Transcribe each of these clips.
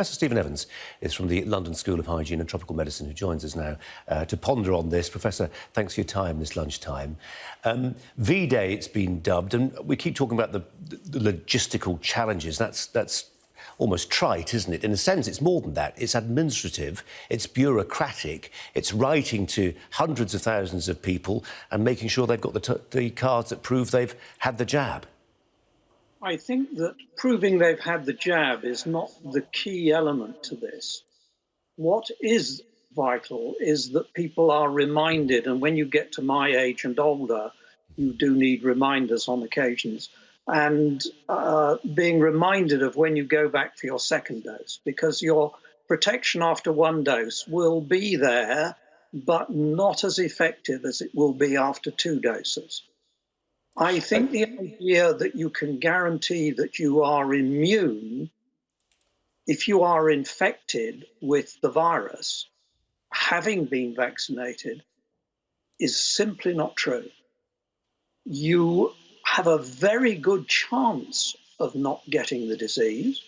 Professor Stephen Evans is from the London School of Hygiene and Tropical Medicine, who joins us now to ponder on this. Professor, thanks for your time this lunchtime. V-Day, it's been dubbed, and we keep talking about the logistical challenges. That's almost trite, isn't it? In a sense, it's more than that. It's administrative, it's bureaucratic, it's writing to hundreds of thousands of people and making sure they've got the cards that prove they've had the jab. I think that proving they've had the jab is not the key element to this. What is vital is that people are reminded, and when you get to my age and older, you do need reminders on occasions, and being reminded of when you go back for your second dose, because your protection after one dose will be there, but not as effective as it will be after two doses. I think the idea that you can guarantee that you are immune if you are infected with the virus, having been vaccinated, is simply not true. You have a very good chance of not getting the disease,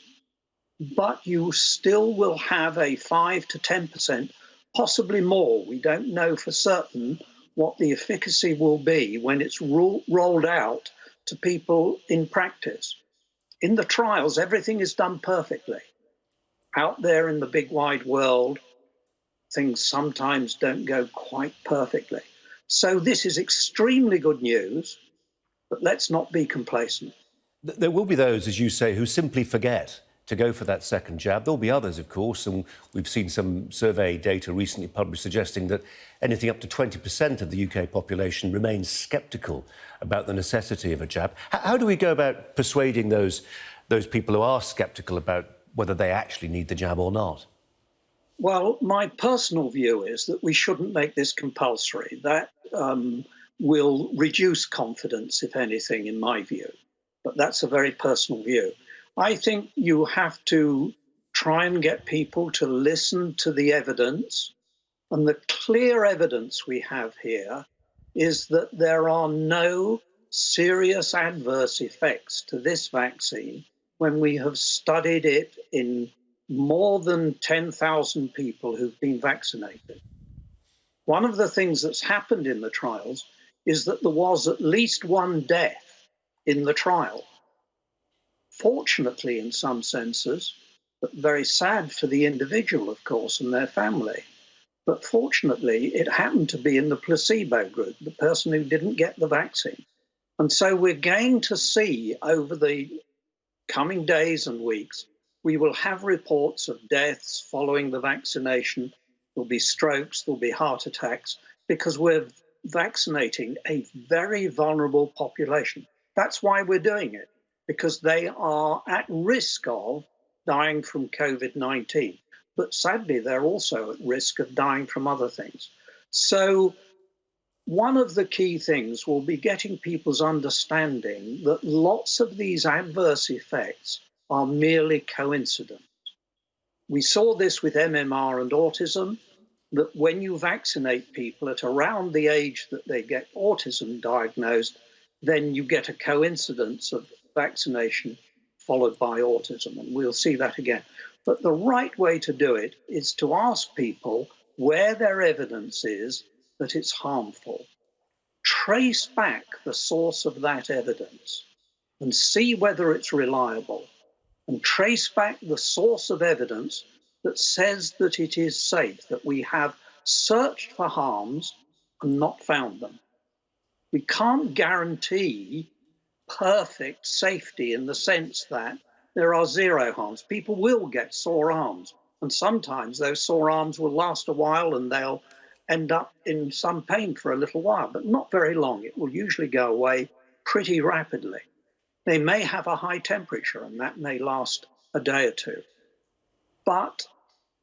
but you still will have a 5 to 10%, possibly more. We don't know for certain what the efficacy will be when it's rolled out to people in practice. In the trials, everything is done perfectly. Out there in the big wide world, things sometimes don't go quite perfectly. So this is extremely good news, but let's not be complacent. There will be those, as you say, who simply forget to go for that second jab. There'll be others, of course, and we've seen some survey data recently published suggesting that anything up to 20% of the UK population remains sceptical about the necessity of a jab. How do we go about persuading those people who are sceptical about whether they actually need the jab or not? Well, my personal view is that we shouldn't make this compulsory. That will reduce confidence, if anything, in my view. But that's a very personal view. I think you have to try and get people to listen to the evidence. And the clear evidence we have here is that there are no serious adverse effects to this vaccine when we have studied it in more than 10,000 people who've been vaccinated. One of the things that's happened in the trials is that there was at least one death in the trial. Fortunately, in some senses, but very sad for the individual, of course, and their family. But fortunately, it happened to be in the placebo group, the person who didn't get the vaccine. And so we're going to see over the coming days and weeks, we will have reports of deaths following the vaccination. There'll be strokes, there'll be heart attacks, because we're vaccinating a very vulnerable population. That's why we're doing it, because they are at risk of dying from COVID-19. But sadly, they're also at risk of dying from other things. So one of the key things will be getting people's understanding that lots of these adverse effects are merely coincidence. We saw this with MMR and autism, that when you vaccinate people at around the age that they get autism diagnosed, then you get a coincidence of vaccination followed by autism, and we'll see that again. But the right way to do it is to ask people where their evidence is that it's harmful. Trace back the source of that evidence and see whether it's reliable, and trace back the source of evidence that says that it is safe, that we have searched for harms and not found them. We can't guarantee perfect safety in the sense that there are zero harms. People will get sore arms, and sometimes those sore arms will last a while and they'll end up in some pain for a little while, but not very long. It will usually go away pretty rapidly. They may have a high temperature, and that may last a day or two. But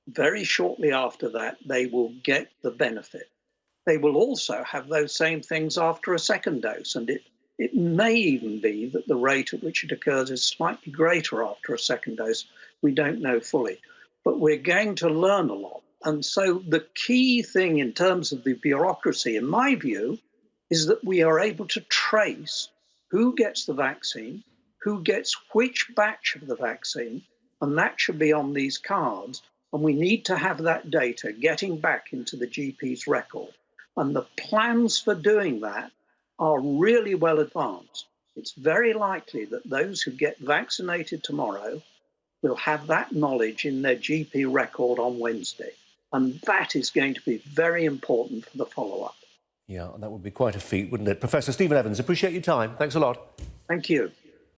very shortly after that, they will get the benefit. They will also have those same things after a second dose, and it may even be that the rate at which it occurs is slightly greater after a second dose. We don't know fully, but we're going to learn a lot. And so the key thing in terms of the bureaucracy, in my view, is that we are able to trace who gets the vaccine, who gets which batch of the vaccine, And that should be on these cards. And we need to have that data getting back into the GP's record. And the plans for doing that are really well advanced. It's very likely that those who get vaccinated tomorrow will have that knowledge in their GP record on Wednesday. And that is going to be very important for the follow-up. Yeah, that would be quite a feat, wouldn't it? Professor Stephen Evans, appreciate your time. Thanks a lot. Thank you.